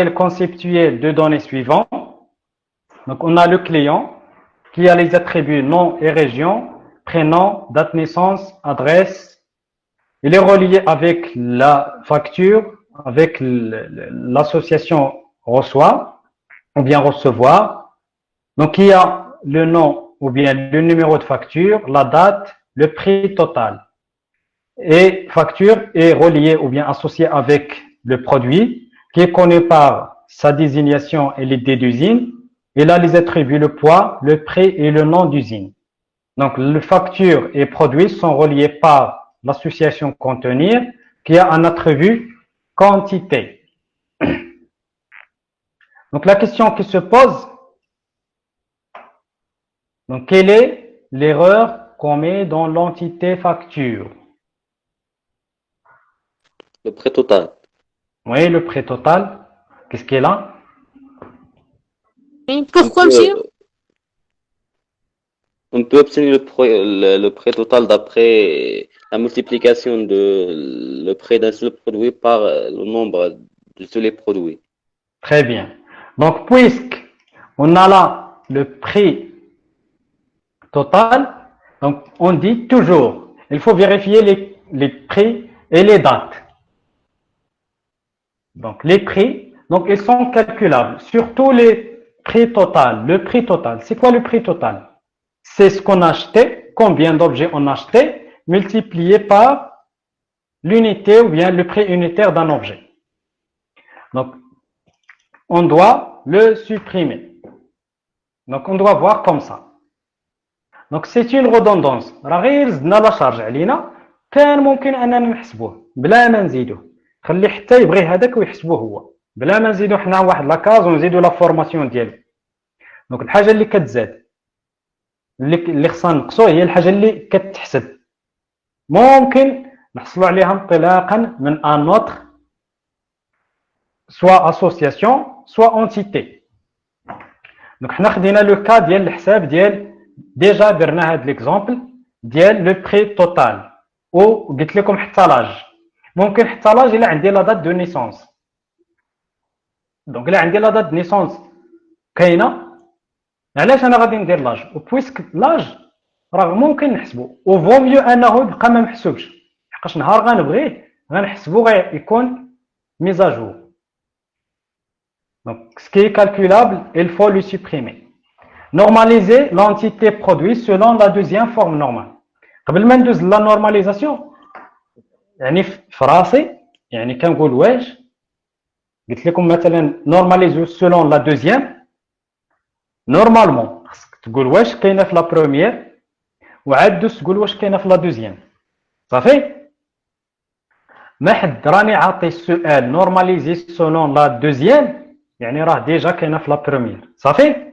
conceptuel de données suivants. Donc, on a le client qui a les attributs nom et région, prénom, date de naissance, adresse. Il est relié avec la facture, avec l'association reçoit ou bien recevoir. Donc, il y a le nom ou bien le numéro de facture, la date, le prix total. Et facture est reliée ou bien associée avec le produit qui est connu par sa désignation et l'idée d'usine. Et là, les attributs, le poids, le prix et le nom d'usine. Donc, le facture et produit sont reliés par l'association contenir qui a un attribut quantité. Donc, la question qui se pose, donc, quelle est l'erreur qu'on met dans l'entité facture? Le prix total. Oui, le prix total. Qu'est-ce qu'il y a là? Pourquoi, monsieur? On peut obtenir le prix total d'après la multiplication de le prix d'un seul produit par le nombre de tous les produits. Très bien. Donc, puisque on a là le prix total, donc on dit toujours, il faut vérifier les prix et les dates. Donc, les prix, donc ils sont calculables, surtout les prix total. Le prix total, c'est quoi le prix total? C'est ce qu'on a acheté, combien d'objets on a acheté, multiplié par l'unité ou bien le prix unitaire d'un objet. Donc, on doit le supprimer. Donc, on doit voir comme ça. Donc, c'est une redondance. راه غير زدنا لا شارج علينا كان ممكن اننا نحسبوه بلا ما نزيدوه. خلي حتى يبغي هذاك ويحسبوه هو بلا ما نزيدو حنا واحد لاكاز ونزيدو لا فورماسيون ديالو. دونك الحاجه اللي كتزاد اللي خصنا نقصوه هي الحاجه اللي كتحسب. ممكن نحصلوا عليها انطلاقا من ان اوتر سوا اسوسياسيون سوا اونتيتي. دونك حنا خدينا لو كا ديال الحساب ديال ديجا درنا هاد ليكزامبل ديال لو بري توتال وقلت لكم حتى لاج. ممكن حتى لاج الا عندي لا دات دو نيسونس. دونك الا عندي لا دات دو نيسونس كاينه علاش انا غادي ندير لاج وبويسك لاج راه ممكن نحسبو وفو ميو انه يبقى ما محسوبش حقاش نهار غنبغيه غنحسبو غيكون ميزاجو. Donc, ce qui est calculable, il faut le supprimer. Normaliser l'entité produit selon la deuxième forme normale. قبل ما ندوز لا نورماليزاسيون يعني في راسي يعني كنقول واش قلت لكم مثلا نورماليزو selon la deuxième نورمالمون خصك تقول واش كاينه في لا بروميير وعاد دوز تقول واش كاينه في لا دوزيام. صافي ما حد راني عاطي السؤال نورماليزي selon la deuxième يعني راه ديجا كاينه في لا بروميير. صافي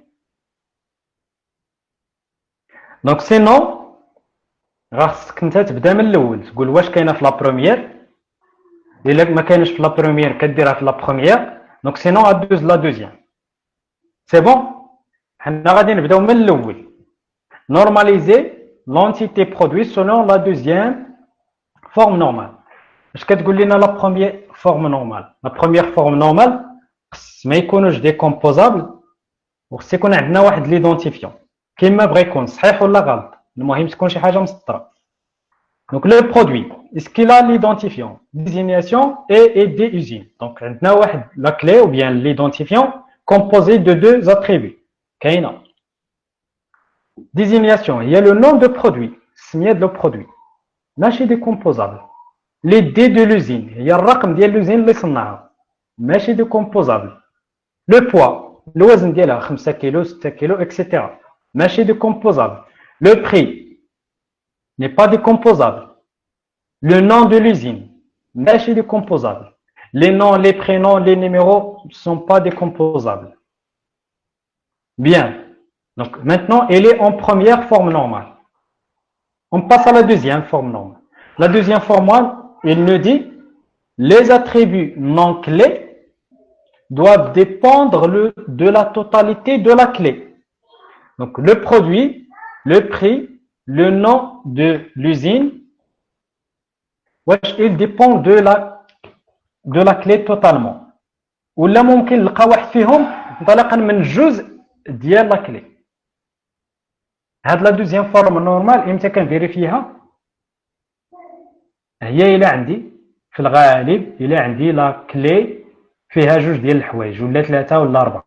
دونك سينو خاصك انت تبدا من الاول تقول واش كاينه في لا بروميير. الا ما كاينش في لا بروميير كديرها في لا بروميير. دونك سينو غادوز لا دوزيام. سي بون حنا غادي نبداو من الاول. نورماليزي لونتيتي برودوي سولون لا دوزيام فورم نورمال. اش كتقول لنا لا بروميير فورم نورمال؟ لا بروميير فورم نورمال خص ما يكونوش دي كومبوزابل وخص يكون عندنا واحد ليدونتيفيون كيما بغى يكون صحيح ولا غلط. المهم تكون شي حاجه مسطره. دونك لو برودوي اسكي لا ليدونتيفيون ديزينياسيون اي دي usines. دونك عندنا واحد لا كلي ou bien ليدونتيفيون composé de deux attributs. كاينه désignation هي le nom de produit السميه ديال البرودوي ماشي دي كومبوزابل. لي دي دو لوزين هي الرقم ديال لوزين اللي صنعها ماشي دي كومبوزابل. لو بوا الوزن ديالها 5 كيلو 6 كيلو اكسيتيرا ماشي دي كومبوزابل. Le prix n'est pas décomposable. Le nom de l'usine, ماشي décomposable. Les noms, les prénoms, les numéros ne sont pas décomposables. Bien. Donc maintenant, elle est en première forme normale. On passe à la deuxième forme normale. La deuxième forme normale, il nous dit les attributs non clés doivent dépendre de la totalité de la clé. Donc le produit, le prix, le nom de l'usine, il dépend de la clé totalement. ولا ممكن نلقى واحد فيهم انطلاقا من جزء ديال لا كلي. هاد لا دوزيام فورم نورمال امتى كنفيريفيها؟ هي الا عندي في الغالب الا عندي لا كلي فيها جوج ديال الحوايج ولا ثلاثه ولا اربعه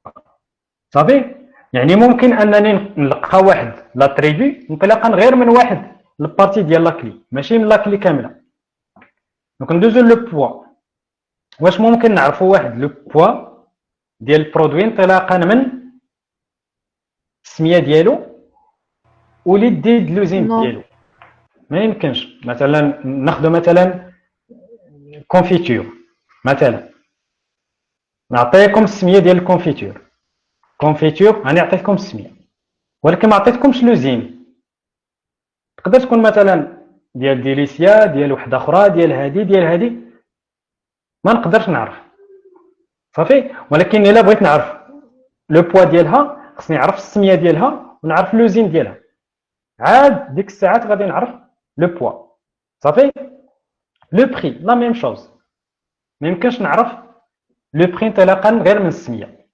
صافي. يعني ممكن انني نلقى واحد لاتريبي انطلاقا غير من واحد البارتي ديال لا كلي ماشي من لا كلي كامله. دونك ندوزو لو بوا. واش ممكن نعرفوا واحد لو بوا ديال البرودوي انطلاقا من السميه ديالو ولي دي لوزين ديالو؟ ما يمكنش. مثلا ناخذ مثلا كونفيتور، مثلا نعطيكم السميه ديال الكونفيتور. كونفيتور انا عطيتكم السميه ولكن ما عطيتكمش لوزين. تقدر تكون مثلا ديال ديليسيا، ديال وحده اخرى، ديال هادي ما نقدرش نعرف صافي. ولكن الا بغيت نعرف لو بوا ديالها خصني نعرف السميه ديالها ونعرف لوزين ديالها، عاد ديك الساعات غادي نعرف لو بوا صافي. لو بري لا ميم شوز، ما يمكنش نعرف لو بري انطلاقا غير من السميه.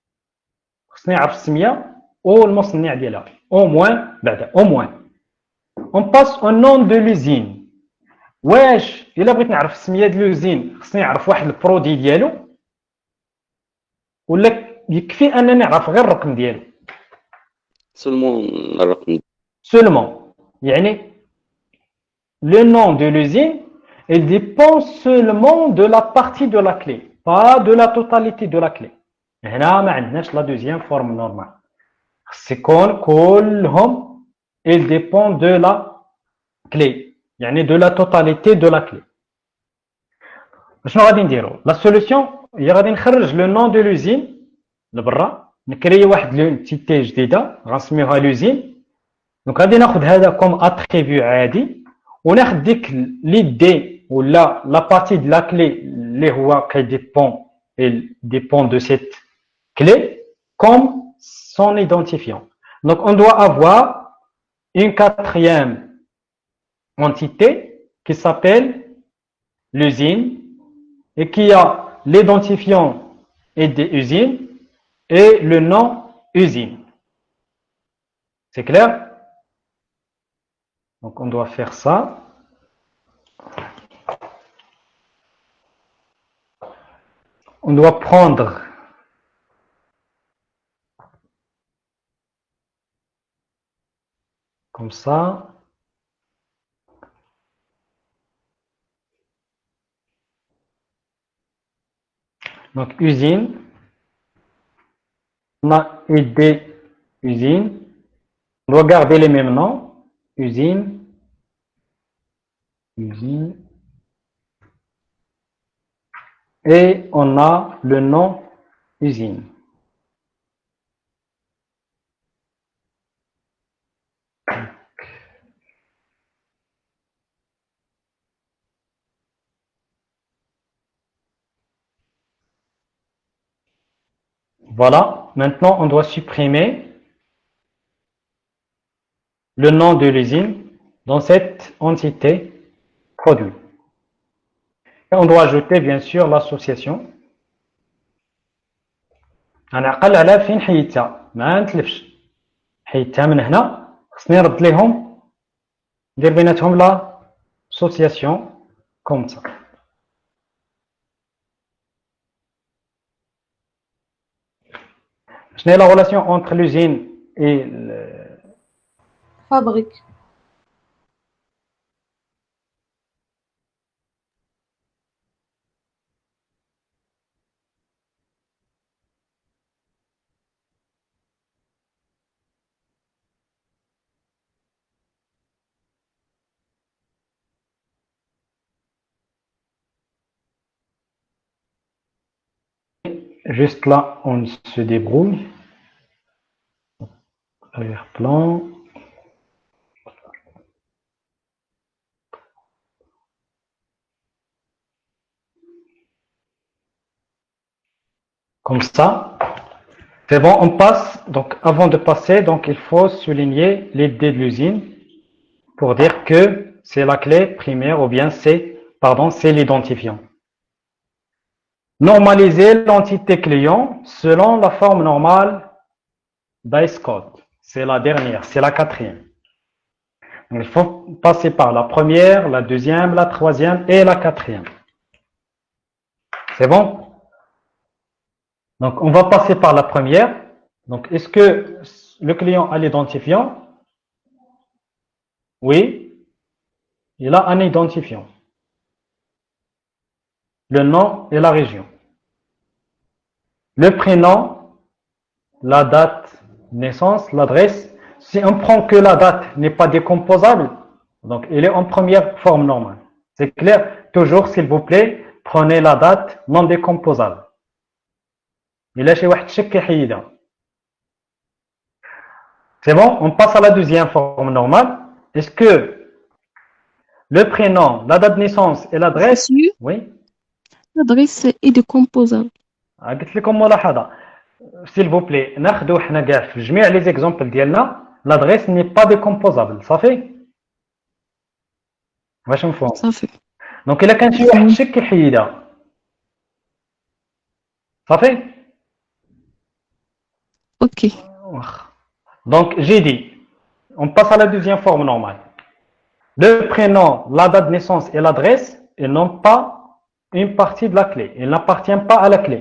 خصني نعرف السميه والمصنع ديالها او موان. بعدا او موان اون باس او نون دو لوزين. واش الا بغيت نعرف السميه ديال لوزين خصني نعرف واحد البرودوي ديالو ولا يكفي انني نعرف غير الرقم ديالو؟ سولمون الرقم. Seulement. يعني le nom de l'usine il dépend seulement de la partie de la clé, pas de la totalité de la clé. هنا ما عندناش la deuxième forme normale. خص يكون كلهم il dépend de la clé, يعني de la totalité de la clé. شنو غادي نديرو؟ لا سوليسيون هي غادي نخرج لو نون دو لوزين لبرا، نكري واحد لونتيتي جديده غنسميوها لوزين. دونك غادي ناخذ هذا كوم اتريبيو عادي وناخذ ديك لي دي ولا لا بارتي دو لا كلي اللي هو ديبون دو سيت كلي كوم سون ايدونتيفيون. دونك on doit avoir une quatrième entité qui s'appelle l'usine et qui a l'identifiant et des usines et le nom usine. C'est clair? Donc on doit faire ça. On doit prendre comme ça. Donc usine, on a des usines. On doit garder les mêmes noms. Usine, usine. Et on a le nom usine. Voilà, maintenant on doit supprimer le nom de l'usine dans cette entité produit. Et on doit ajouter bien sûr l'association. انا عقل على فين حيدتها ما نتلفش، حيدتها من هنا خصني نرد ليهم ندير بيناتهم لا سوسياسيون كوم ça. شنو هي لا ريلاسيون اونتر لوزين اي فابريك. Juste là on se débrouille. Arrière-plan. Comme ça. C'est bon, on passe. Donc avant de passer, donc il faut souligner les D de l'usine pour dire que c'est la clé primaire ou bien c'est l'identifiant. Normaliser l'entité client selon la forme normale d'ICE code. C'est la dernière, c'est la quatrième. Donc, il faut passer par la première, la deuxième, la troisième et la quatrième. C'est bon? Donc, on va passer par la première. Donc, est-ce que le client a l'identifiant? Oui, il a un identifiant. Le nom et la région. Le prénom, la date de naissance, l'adresse. Si on prend que la date n'est pas décomposable, donc il est en première forme normale. C'est clair? Toujours, s'il vous plaît, prenez la date non décomposable. إلا شي واحد شك يحيدها. C'est bon? On passe à la deuxième forme normale. Est-ce que le prénom, la date de naissance et l'adresse? Monsieur, Oui. l'adresse est décomposable. قلت لكم ملاحظة. S'il vous plaît, ناخذوا حنا كاع في جميع لي زيكزامبل ديالنا l'adresse n'est pas décomposable. صافي؟ واش مفهوم؟ صافي. دونك إلا كان شي واحد شك يحيدها. صافي؟ Ok. Donc, j'ai dit, on passe à la deuxième forme normale. Le prénom, la date de naissance et l'adresse, ils n'ont pas une partie de la clé. Ils n'appartiennent pas à la clé.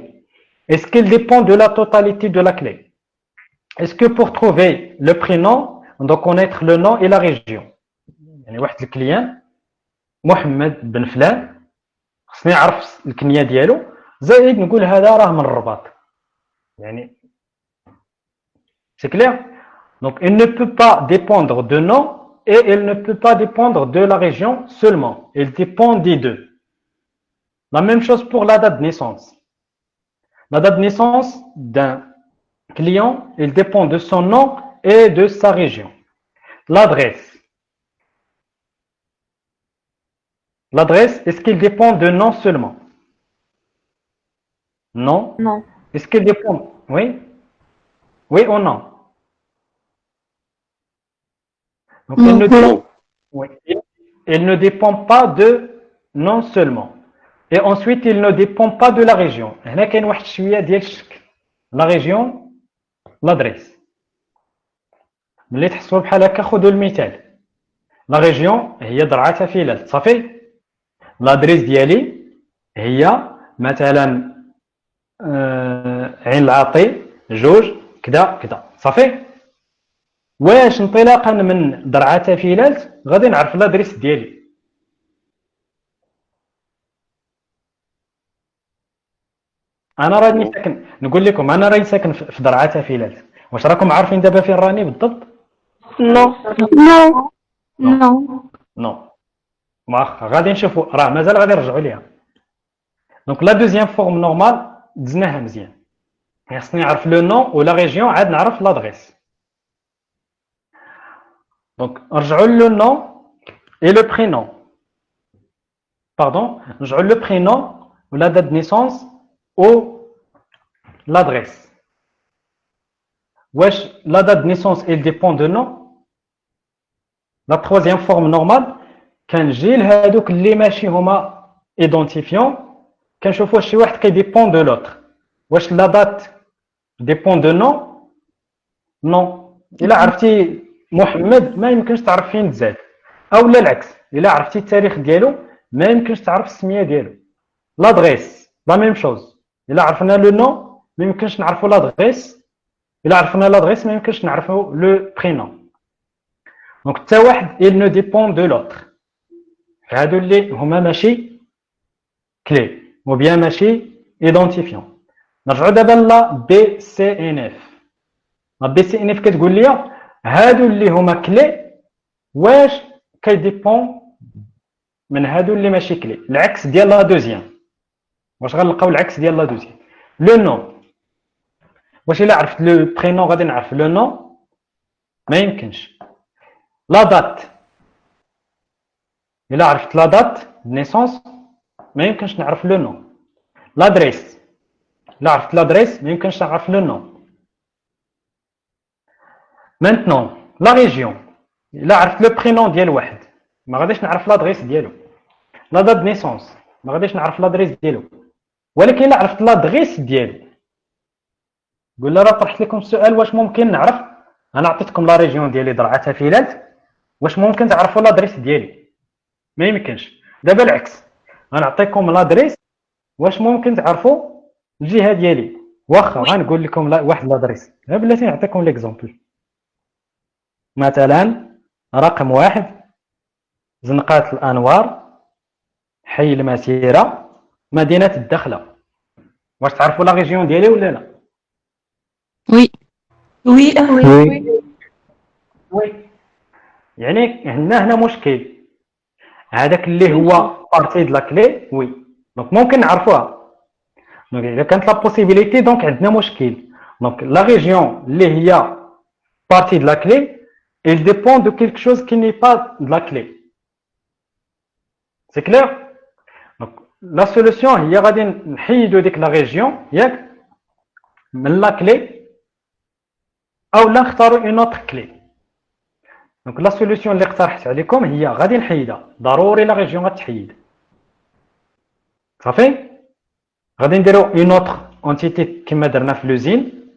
Est-ce qu'il dépend de la totalité de la clé? Est-ce que pour trouver le prénom, on doit connaître le nom et la région? يعني واحد الكليان محمد بن فلان خصني نعرف الكنية ديالو زائد نقول هذا راه من الرباط. يعني c'est clair? Donc, il ne peut pas dépendre de nom et il ne peut pas dépendre de la région seulement. Il dépend des deux. La même chose pour la date de naissance. La date de naissance d'un client, il dépend de son nom et de sa région. L'adresse. L'adresse, est-ce qu'il dépend de nom seulement? Non. Non. Est-ce qu'il dépend? Oui. Oui ou non? Donc, Non. il ne dépend, Non. oui, il ne dépend pas de nom seulement. Et ensuite, il ne dépend pas de la région. هنا كاين واحد شوية ديال الشك. La région, l'adresse. ملي تحسوا بحال هكا خذوا المثال. La région هي درعا فيلات صافي. l'adresse ديالي هي مثلا عين العاطي جوج كذا كذا صافي. واش انطلاقا من درعا فيلات غادي نعرف لادريس ديالي. انا راني ساكن نقول لكم انا راني ساكن في درعا فيلات. واش راكم عارفين دابا فين راني بالضبط؟ Non. Non. Non. Non. نو واخا غادي نشوفوا راه مازال غادي نرجعوا ليها. دونك لا دوزيام فورم نورمال دزناها مزيان. خصني نعرف لو نون ولا ريجيون عاد نعرف لادريس. دونك نرجعوا لو نون اي لو برينون. باردون نرجعوا لو برينون ولا دات دو نيسونس او لادريس. واش لا دات دو نيسونس il dépend de nom. La troisième forme normale كنجي لهادوك اللي ماشي هما ايدونتيفيون كنشوفوا واش شي واحد كيديبون دو لوتر. واش لا دات ديبون دو نو؟ نو. الا عرفتي محمد ما يمكنش تعرف فين تزاد او لا العكس. الا عرفتي التاريخ ديالو ما يمكنش تعرف السميه ديالو. لادريس لا ميم شوز. الا عرفنا لو نو ما يمكنش نعرفوا لادريس. الا عرفنا لادريس ما يمكنش نعرفوا لو برينون. دونك حتى واحد il ne dépend de l'autre. هادو اللي هما ماشي كلي ou bien ماشي ايدونتيفيون. نرجعوا دابا لا بي سي ان اف. لا بي سي ان اف كتقول لي هادو اللي هما كلي واش كيديبون من هادو اللي ماشي كلي. العكس ديال لا دوزيام. واش غنلقاو العكس ديال لا دوزيام؟ لو نو. واش الا عرفت لو برينون غادي نعرف لو نو؟ ما يمكنش. لا دات الا عرفت لا دات نيسونس ما يمكنش نعرف لو نو. لادريس الا عرفت لادريس ما يمكنش نعرف لو نو. مانتنون لا ريجيون الا عرفت لو برينون ديال واحد ما غاديش نعرف لادريس ديالو. لا دات نيسونس ما غاديش نعرف لادريس ديالو. ولكن الا عرفت لادغيس ديالي قول راه طرحت لكم السؤال واش ممكن نعرف انا عطيتكم لا ريجيون ديالي درعا فيلات واش ممكن تعرفوا لادريس ديالي ما يمكنش دابا العكس غنعطيكم لادريس واش ممكن تعرفوا الجهه ديالي واخا غنقول لكم واحد لادريس بلاتي نعطيكم ليكزومبل مثلا رقم 1 زنقات الانوار حي المسيره مدينه الدخله واش تعرفوا لا ريجيون ديالي ولا لا Oui. Oui, وي يعني هنا مشكل هذاك اللي هو بارتي د لا كلي وي دونك ممكن نعرفوها دونك اذا كانت لا بوسيبيليتي دونك عندنا مشكل دونك لا ريجيون اللي هي partie de la clé, elle dépend de quelque chose qui n'est pas de la clé. C'est clair? Donc, la solution, il y a de la région, il y a la clé, ou نختاروا une autre clé. Donc, la solution اللي اقترحت عليكم هي غادي نحيدها ضروري لا ريجيون غتحيد صافي غادي نديروا une autre entité كما درنا في لوزين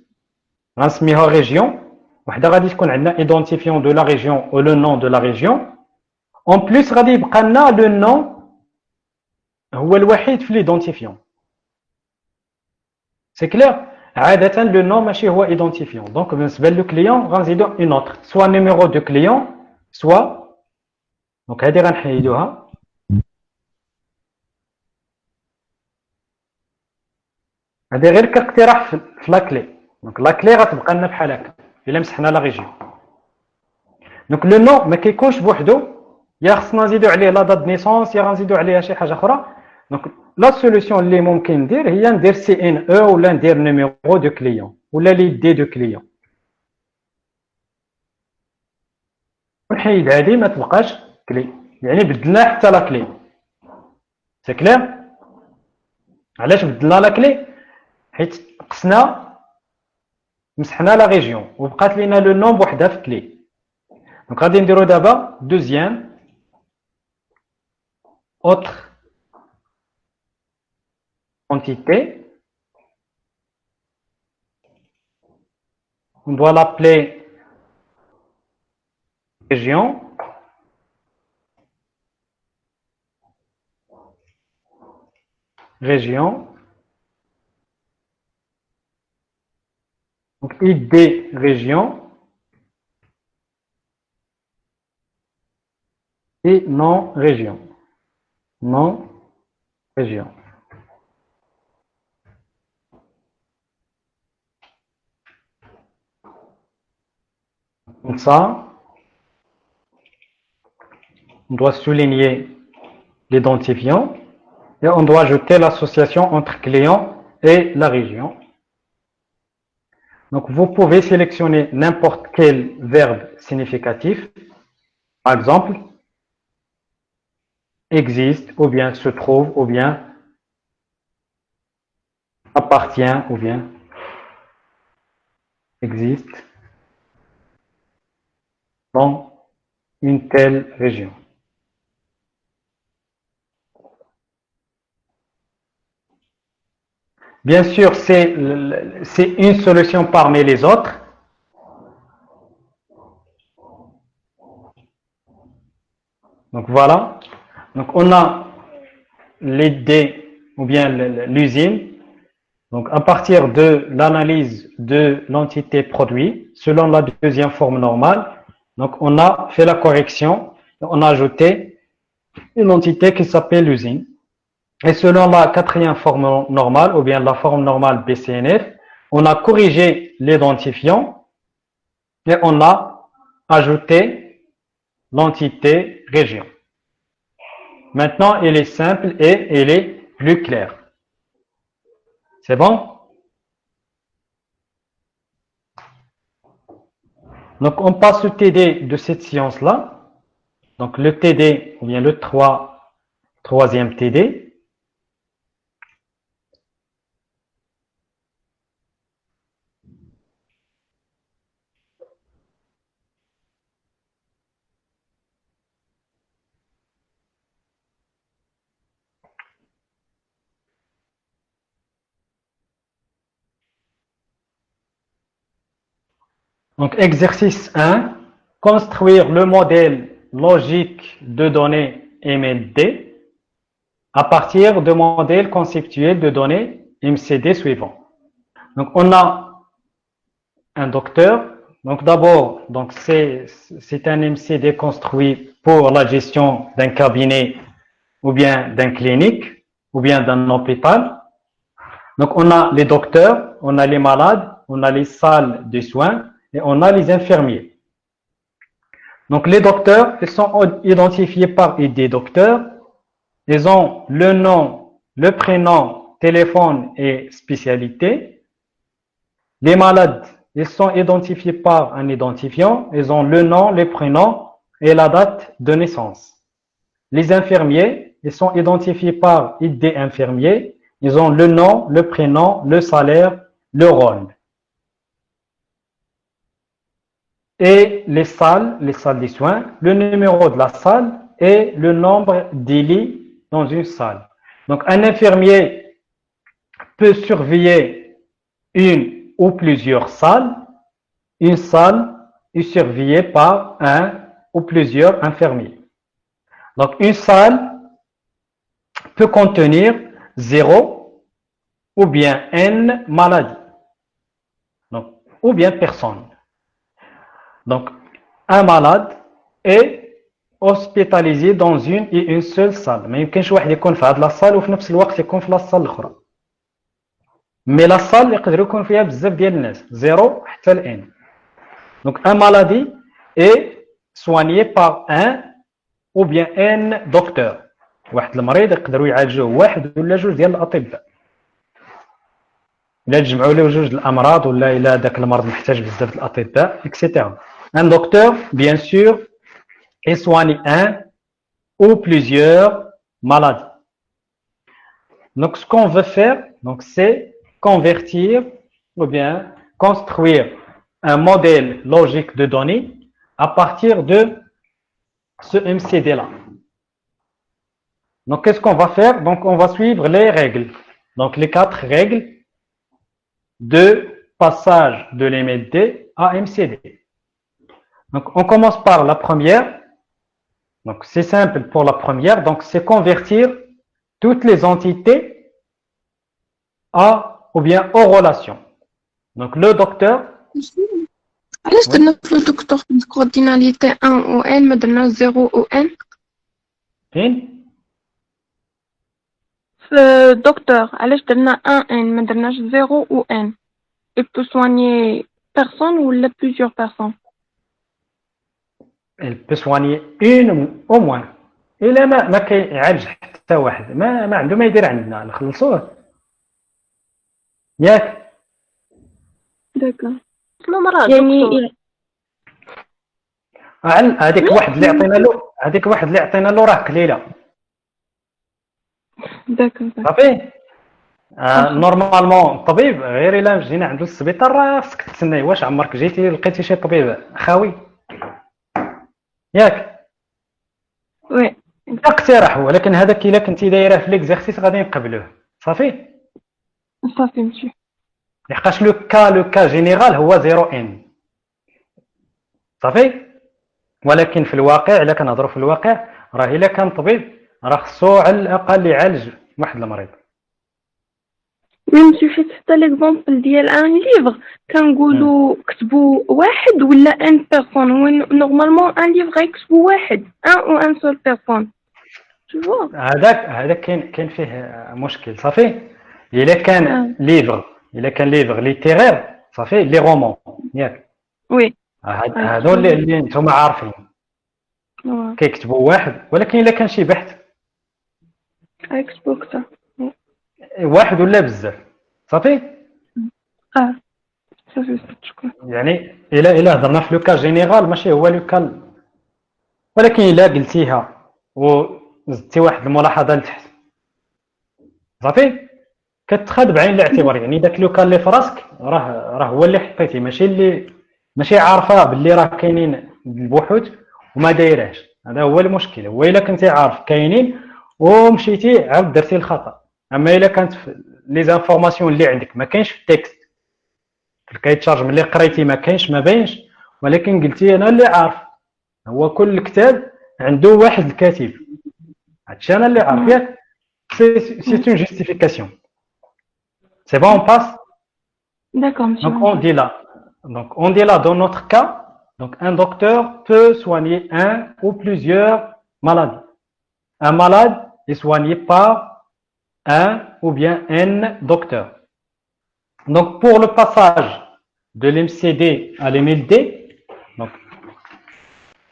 غنسميوها ريجيون وحده غادي تكون عندنا ايدونتيفيون دو لا ريجيون او لو نون دو لا ريجيون اون بليس غادي يبقى لنا لو نون هو الوحيد في ليدونتيفيون سي كلير عاده لو نون ماشي هو ايدونتيفيون دونك بالنسبه لو كليون غنزيدو اون اوتر سوا نيميرو دو كليون سوا دونك هذه غنحيدوها هذه غير كاقتراح في لا كلي دونك لا كلي غتبقى لنا بحال هكا الا مسحنا لا ريجيون دونك لو نو ما كيكونش بوحدو يا خصنا نزيدو عليه لا دات نيسونس يا غنزيدو عليها شي حاجه اخرى دونك لا سوليوشن اللي ممكن ندير هي ندير سي ان او ولا ندير نيميرو دو كليون ولا لي دي دو كليون ونحيد هذه ما تبقاش كلي يعني بدلنا حتى لا كلي سي كلير علاش بدلنا لا كلي حيت قسنا مسحنا لا ريجيون وبقات لينا لو نون بوحدها في كلي دونك غادي نديرو دابا دوزيام autre entité. On doit l'appeler région. Région. Donc ID région et non région. Non région. Comme ça, on doit souligner l'identifiant et on doit ajouter l'association entre client et la région. Donc, vous pouvez sélectionner n'importe quel verbe significatif. Par exemple, existe, ou bien se trouve, ou bien appartient, ou bien existe dans une telle région. Bien sûr, c'est une solution parmi les autres. Donc voilà. Donc on a l'idée ou bien l'usine. Donc à partir de l'analyse de l'entité produit, selon la deuxième forme normale, donc on a fait la correction, on a ajouté une entité qui s'appelle l'usine. Et selon la quatrième forme normale, ou bien la forme normale BCNF, on a corrigé l'identifiant et on a ajouté l'entité région. Maintenant, elle est simple et elle est plus claire. C'est bon? Donc, on passe au TD de cette science-là. Donc, le TD, ou bien le troisième TD. Donc, exercice 1, construire le modèle logique de données MLD à partir de modèles conceptuels de données MCD suivants. Donc, on a un docteur. Donc, d'abord, c'est un MCD construit pour la gestion d'un cabinet ou bien d'un clinique ou bien d'un hôpital. Donc, on a les docteurs, on a les malades, on a les salles de soins et on a les infirmiers. Donc, les docteurs, ils sont identifiés par ID docteur. Ils ont le nom, le prénom, téléphone et spécialité. Les malades, ils sont identifiés par un identifiant. Ils ont le nom, le prénom et la date de naissance. Les infirmiers, ils sont identifiés par ID infirmier. Ils ont le nom, le prénom, le salaire, le rôle. Et les salles des soins, le numéro de la salle et le nombre des lits dans une salle. Donc, un infirmier peut surveiller une ou plusieurs salles. Une salle est surveillée par un ou plusieurs infirmiers. Donc, une salle peut contenir 0 ou bien N maladies. Donc, ou bien personne. Donc, un malade est hospitalisé dans une et une seule salle. ما يمكنش واحد يكون في هذه لا salle وفي نفس الوقت يكون في لا salle الأخرى. Mais la salle يقدر يكون فيها بزاف ديال الناس 0 حتى ل N. Donc, un maladie est soigné par un ou bien N docteur. واحد المريض يقدروا يعالجوه واحد ولا جوج ديال الأطباء. إلا تجمعوا له جوج الأمراض ولا إلا داك المرض محتاج بزاف د الأطباء etc. Un docteur, bien sûr, est soigné un ou plusieurs maladies. Donc, ce qu'on veut faire, c'est convertir ou bien construire un modèle logique de données à partir de ce MCD-là. Donc, qu'est-ce qu'on va faire? Donc, on va suivre les règles. Donc, les 4 règles de passage de l'MLD à MCD. Donc, on commence par la première. Donc, c'est simple pour la première. Donc, c'est convertir toutes les entités à ou bien aux relations. Donc, le docteur. علاش درنا في الدكتور في الكورديناليتي 1 و n ما درنا 0 و n فين؟ في الدكتور علاش درنا 1 n ما درناش 0 و n il peut soigner personne ولا plusieurs personnes. Elle peut soigner une au moins. إلا ما كيعالج حتى واحد ما عنده ما يدير عندنا نخلصوه. ياك؟ داكور. مرض يعني هذيك واحد اللي عطينا له راه قليله. داكور. صافي. نورمالمون الطبيب غير الا جينا عنده السبيطار راه خصك تسناي. واش عمرك جيتي لقيتي شي طبيب خاوي؟ ياك؟ وي. اقتراح، ولكن هذاك الا كنتي دايره في ليكزارسيس غادي نقبلوه. صافي. صافي مشي. لحقاش لو كا جينيرال هو 0 ان. صافي. ولكن في الواقع الا كنهضروا في الواقع راه الا كان طبيب راه خصو على الاقل يعالج واحد المريض. ميم سوفيت حتى ليكزامبل ديال ان ليفر كنقولوا كتبوا واحد ولا ان بيرسون. هو نورمالمون ان ليفر غيكتبوا واحد ان او ان سول بيرسون. شوفوا هذاك كاين فيه مشكل. صافي. الا كان ليفر ليتيرير صافي لي رومون ياك. وي هادو اللي نتوما عارفين كيكتبوا واحد. ولكن الا كان شي بحث اكسبوكتا واحد ولا بزاف صافي. صافي شكرا. يعني الا هضرنا في لوكا جينيرال ماشي هو لوكا. ولكن الا قلتيها وزدتي واحد الملاحظه لتحت صافي كتخاد بعين الاعتبار. يعني داك لوكا اللي في راسك راه هو اللي حطيتي، ماشي عارفه باللي راه كاينين البحوث وما دايرهاش. هذا هو المشكل. هو الا كنتي عارف كاينين ومشيتي عاود درتي الخطا. اما الا كانت لي زانفورماسيون اللي عندك ما كاينش في التكست في الكيتشارج ملي قريتي ما كاينش ما باينش، ولكن قلتي انا اللي عارف. هو كل كتاب عنده واحد الكاتب، هادشي انا اللي عارف ياك. سي اون جوستيفيكاسيون. سي بون اون باس. D'accord, monsieur. Donc on dit là dans notre cas, donc un docteur peut soigner un ou plusieurs maladies. Un malade est soigné par un ou bien un docteur. Donc pour le passage de l'MCD à l'MLD, donc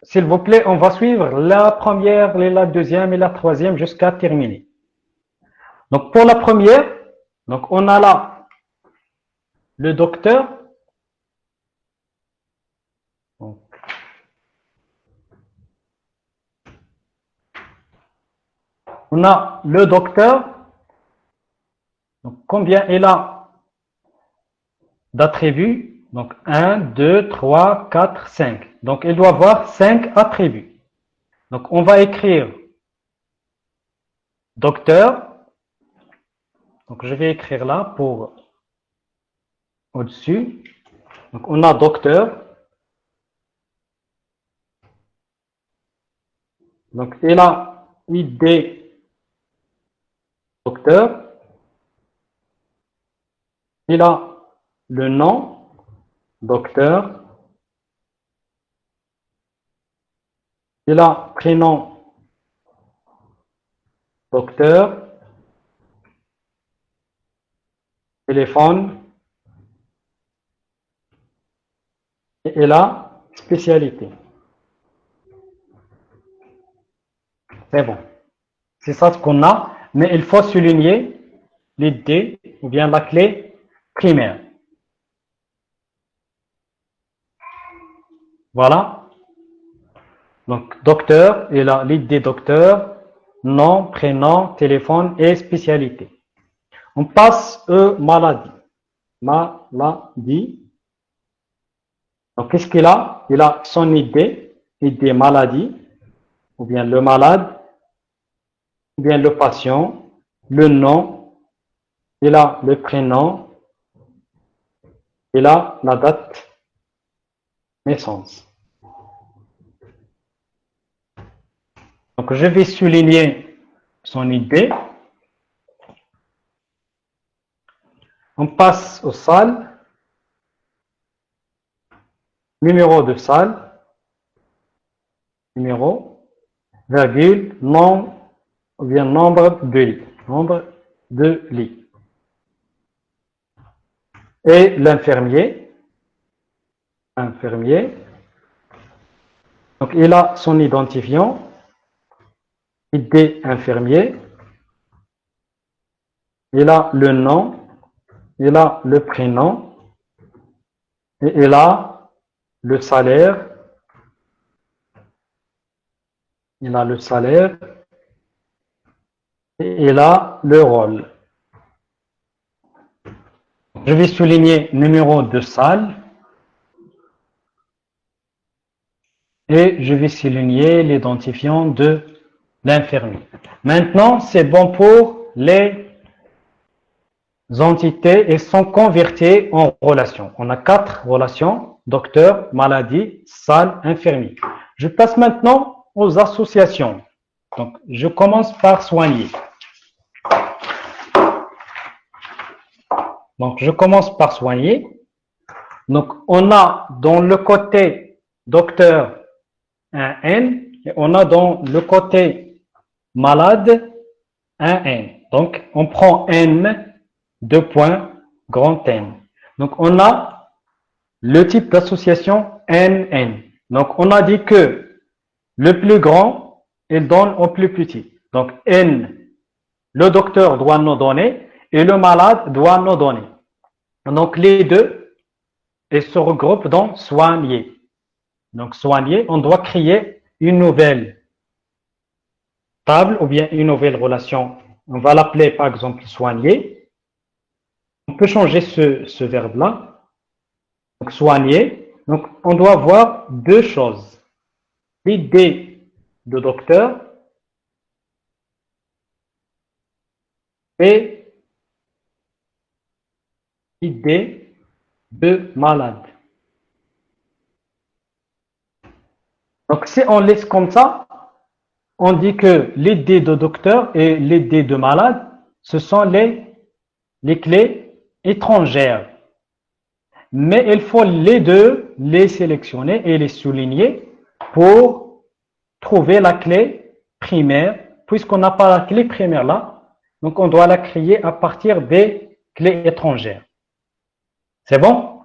s'il vous plaît, on va suivre la première, la deuxième et la troisième jusqu'à terminer. Donc pour la première, donc on a là le docteur. Donc, on a le docteur. Donc combien il a d'attributs? Donc 1, 2, 3, 4, 5. Donc il doit avoir 5 attributs. Donc on va écrire docteur. Donc je vais écrire là pour au-dessus. Donc on a docteur. Donc il a ID docteur. Il a le nom docteur. Il a prénom docteur. Téléphone. Et la spécialité. C'est bon. C'est ça ce qu'on a, mais il faut souligner l'idée ou bien la clé primaire. Voilà. Donc, docteur, il a l'idée docteur, nom, prénom, téléphone et spécialité. On passe aux maladies. Maladie. Donc, qu'est-ce qu'il a? Il a son idée maladie, ou bien le malade, ou bien le patient, le nom, il a le prénom, il a la date de naissance. Donc, je vais souligner son idée. On passe aux salles. Numéro de salle, numéro, virgule, nom, ou bien nombre de lits. Nombre de lits. Et l'infirmier. Infirmier. Donc il a son identifiant. ID infirmier. Il a le nom. Il a le prénom. Et il a le salaire. Il a le salaire. Et il a le rôle. Je vais souligner numéro de salle. Et je vais souligner l'identifiant de l'infirmier. Maintenant, c'est bon pour les entités et sont converties en relations. On a 4 relations: docteur, maladie, salle, infirmier. Je passe maintenant aux associations. Donc, je commence par soigner. Donc, je commence par soigner. Donc, on a dans le côté docteur un N et on a dans le côté malade un N. Donc, on prend N, 2 points, grand N. Donc, on a le type d'association NN. Donc, on a dit que le plus grand, il donne au plus petit. Donc, N, le docteur doit nous donner et le malade doit nous donner. Donc, les deux, ils se regroupent dans soigner. Donc, soigner, on doit créer une nouvelle table ou bien une nouvelle relation. On va l'appeler par exemple soigner. On peut changer ce verbe-là. Donc, soigner. Donc, on doit voir 2 choses. L'idée de docteur et l'idée de malade. Donc, si on laisse comme ça, on dit que les D de docteur et les D de malade, ce sont les clés étrangères. Mais il faut les deux les sélectionner et les souligner pour trouver la clé primaire. Puisqu'on n'a pas la clé primaire là, donc on doit la créer à partir des clés étrangères. C'est bon?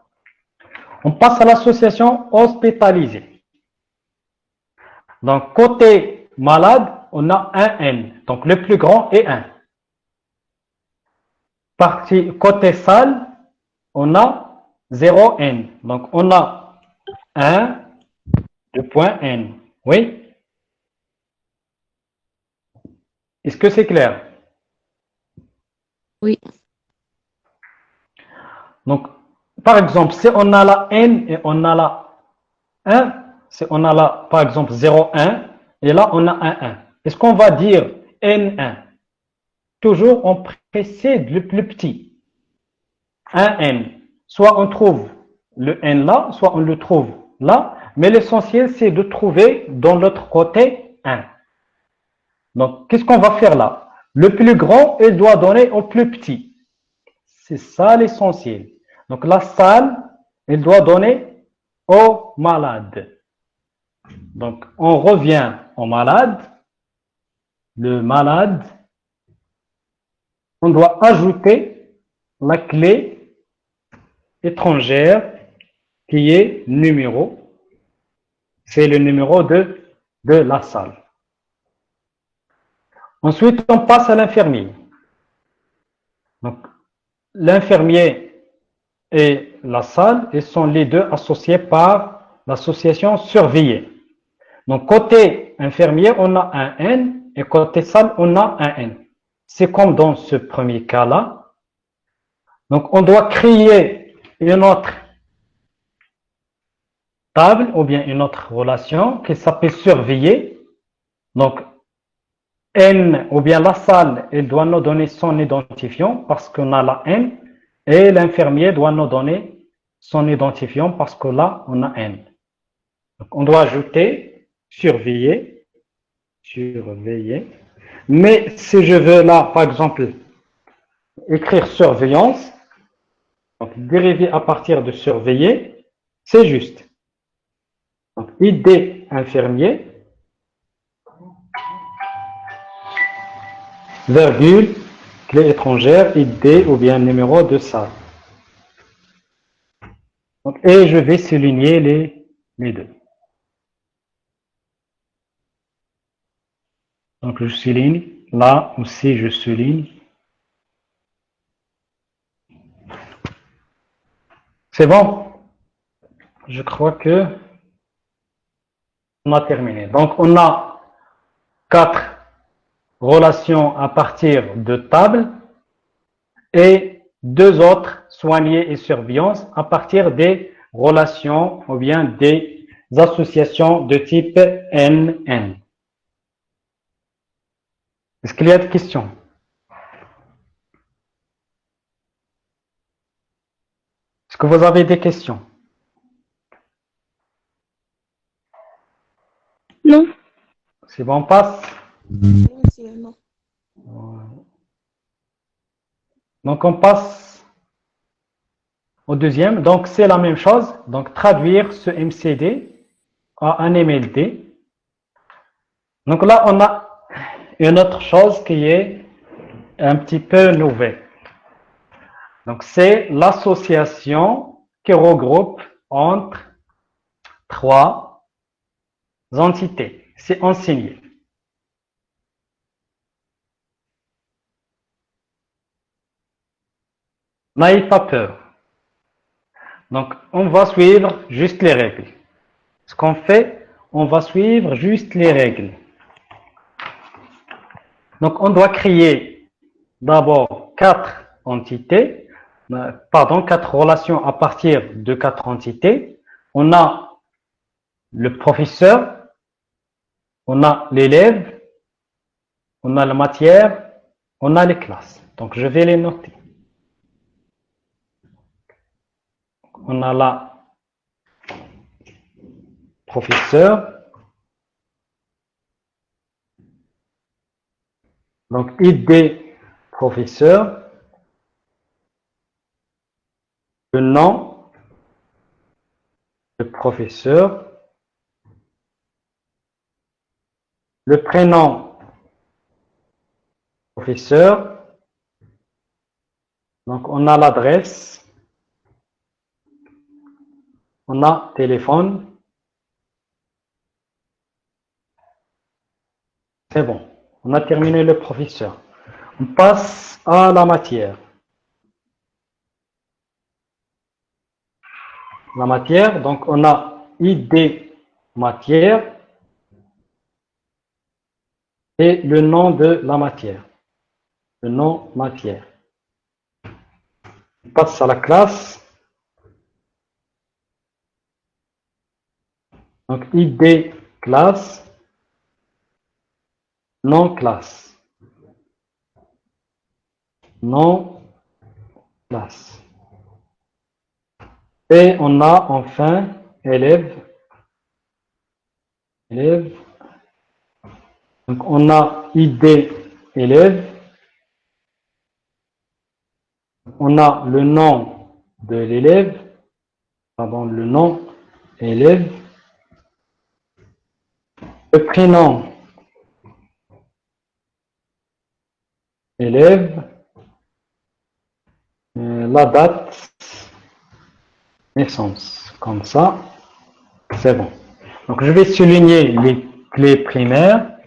On passe à l'association hospitalisée. Donc, côté malade, on a un N. Donc, le plus grand est 1. Côté salle, on a 0N. Donc, on a 1, le point N. Oui? Est-ce que c'est clair? Oui. Donc, par exemple, si on a la N et on a la 1, si on a là, par exemple, 0,1, et là, on a un 1. Est-ce qu'on va dire N1? Toujours, on précède le plus petit. Un N. Soit on trouve le N là, soit on le trouve là, mais l'essentiel, c'est de trouver dans l'autre côté 1. Donc, qu'est-ce qu'on va faire là? Le plus grand, il doit donner au plus petit. C'est ça l'essentiel. Donc, la salle, elle doit donner au malade. Donc, on revient au malade. Le malade, on doit ajouter la clé étrangère qui est numéro. C'est le numéro de la salle. Ensuite, on passe à l'infirmier. Donc, l'infirmier et la salle, ils sont les deux associés par l'association surveillée. Donc, côté infirmier, on a un N et côté salle, on a un N. C'est comme dans ce premier cas-là. Donc, on doit créer une autre table ou bien une autre relation qui s'appelle surveiller. Donc, N ou bien la salle, elle doit nous donner son identifiant parce qu'on a la N et l'infirmier doit nous donner son identifiant parce que là, on a N. Donc, on doit ajouter surveiller. Mais si je veux là, par exemple, écrire surveillance, donc dériver à partir de surveiller, c'est juste. Donc, ID infirmier, virgule, clé étrangère, ID ou bien numéro de salle. Donc, et je vais souligner les deux. Donc, je souligne. Là aussi, je souligne. C'est bon? Je crois que on a terminé. Donc, on a 4 relations à partir de tables et 2 autres, soigner et surveillance, à partir des relations ou bien des associations de type NN. Est-ce qu'il y a des questions? Est-ce que vous avez des questions? Non. C'est bon, on passe. Donc, on passe au deuxième. Donc, c'est la même chose. Donc, traduire ce MCD à un MLD. Donc là, on a une autre chose qui est un petit peu nouvelle. Donc, c'est l'association qui regroupe entre 3 entités. C'est enseigné. N'ayez pas peur. Donc, on va suivre juste les règles. Ce qu'on fait, on va suivre juste les règles. Donc, on doit créer d'abord 4 entités, 4 relations à partir de 4 entités. On a le professeur, on a l'élève, on a la matière, on a les classes. Donc, je vais les noter. on a la professeur. Donc, ID professeur. Le nom de professeur. Le prénom professeur. Donc, on a l'adresse. On a téléphone. C'est bon. On a terminé le professeur. On passe à la matière. La matière, donc on a ID matière et le nom de la matière. Le nom matière. On passe à la classe. Donc ID classe, nom classe. Nom classe. Et on a enfin élève. Élève. Donc on a ID élève. On a le nom de l'élève. Pardon, le nom élève. Le prénom élève. La date naissance. Comme ça, c'est bon. Donc je vais souligner les clés primaires.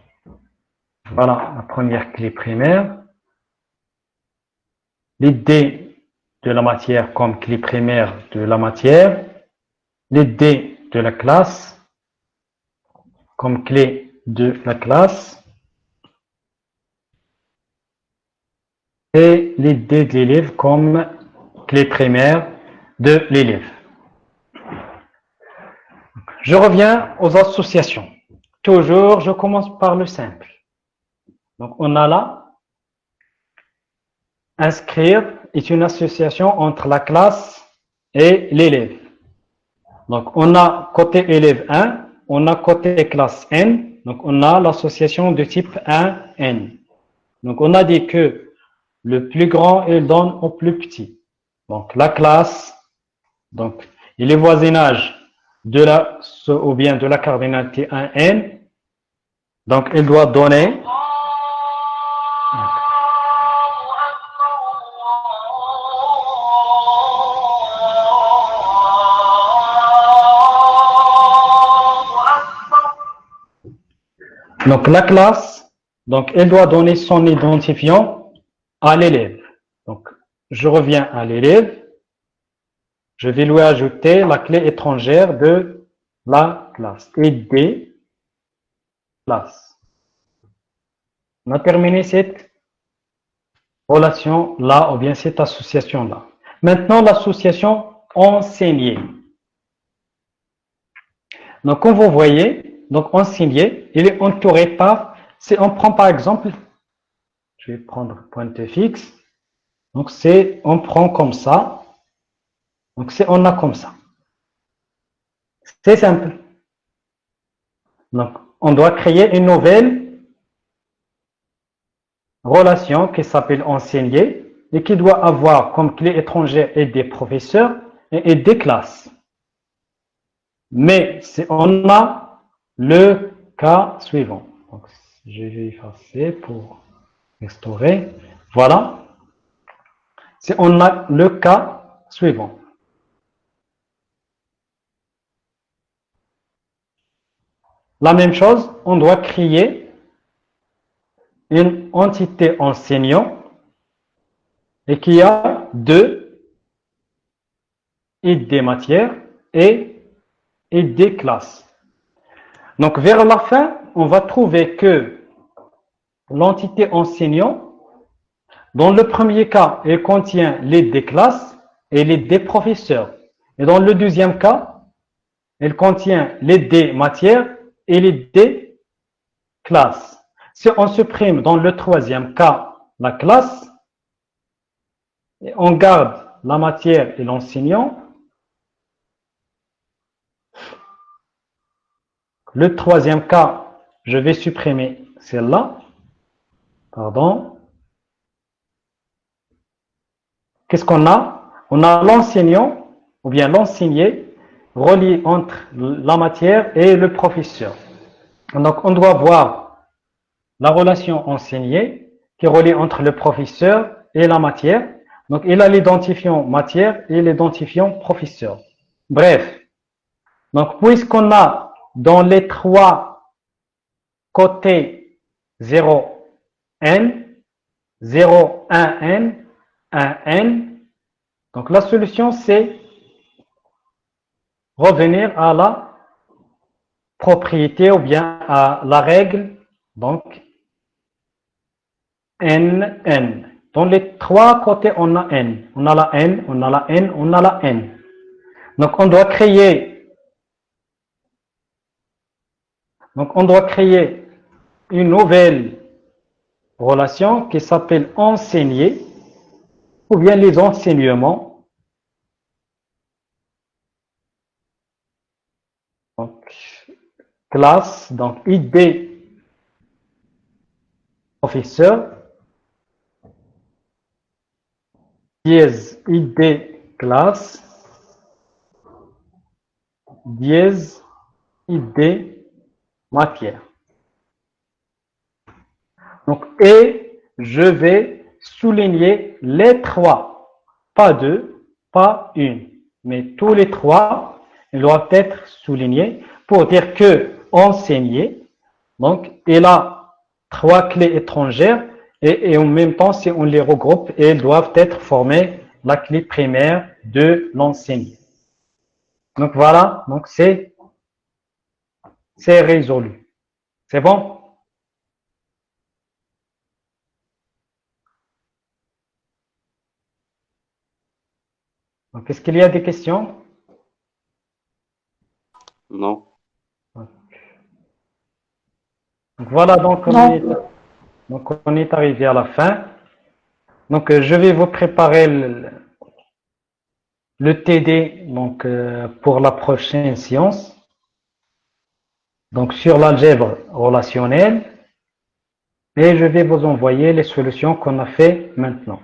Voilà la première clé primaire. L'idée de la matière comme clé primaire de la matière. L'idée de la classe comme clé de la classe. Et l'idée de l'élève comme clé primaire de l'élève. Je reviens aux associations. Toujours, je commence par le simple. Donc, on a là, inscrire est une association entre la classe et l'élève. Donc, on a côté élève 1, on a côté classe N, donc on a l'association de type 1N. Donc, on a dit que le plus grand, il donne au plus petit. Donc, la classe, donc, et les voisinages de la, ou bien de la cardinalité 1N, donc, il doit donner donc la classe, donc elle doit donner son identifiant à l'élève. Donc, je reviens à l'élève. Je vais lui ajouter la clé étrangère de la classe. ID classe. On a terminé cette relation-là, ou bien cette association-là. Maintenant, l'association enseignée. Donc, comme vous voyez, donc enseigné, il est entouré par, si on prend par exemple, je vais prendre pointe fixe, donc c'est, on prend comme ça, donc c'est, on a comme ça. C'est simple. Donc, on doit créer une nouvelle relation qui s'appelle enseigner et qui doit avoir comme clé étrangère et des professeurs et des classes. Mais si on a le cas suivant. Donc, je vais effacer pour restaurer. Voilà. Si on a le cas suivant. La même chose, on doit créer une entité enseignant et qui a deux et des matières et des classes. Donc, vers la fin, on va trouver que l'entité enseignant, dans le premier cas, elle contient les des classes et les des professeurs. Et dans le deuxième cas, elle contient les des matières et les des classes. Si on supprime dans le troisième cas la classe, on garde la matière et l'enseignant, le troisième cas, je vais supprimer celle-là. Pardon. Qu'est-ce qu'on a? On a l'enseignant, ou bien l'enseigné, relié entre la matière et le professeur. Donc, on doit voir la relation enseignée qui est reliée entre le professeur et la matière. Donc, il a l'identifiant matière et l'identifiant professeur. Bref, donc, puisqu'on a dans les trois côtés 0, n, 0, 1, n, 1, n, donc la solution c'est revenir à la propriété ou bien à la règle, donc n, n. Dans les trois côtés, on a n. On a la n, on a la n, on a la n. Donc, on doit créer une nouvelle relation qui s'appelle enseigner ou bien les enseignements. Donc, classe, donc ID professeur, dièse ID classe, dièse ID matière. Donc, et je vais souligner les trois, pas deux, pas une, mais tous les trois, ils doivent être soulignés pour dire que enseigner, donc, il a trois clés étrangères et en même temps, si on les regroupe, elles doivent être formées la clé primaire de l'enseigner. Donc voilà, donc c'est résolu. C'est bon? Donc, est-ce qu'il y a des questions? Non. Donc voilà, donc on est arrivé à la fin. Donc je vais vous préparer le TD donc, pour la prochaine séance. Donc sur l'algèbre relationnelle. Et je vais vous envoyer les solutions qu'on a fait maintenant.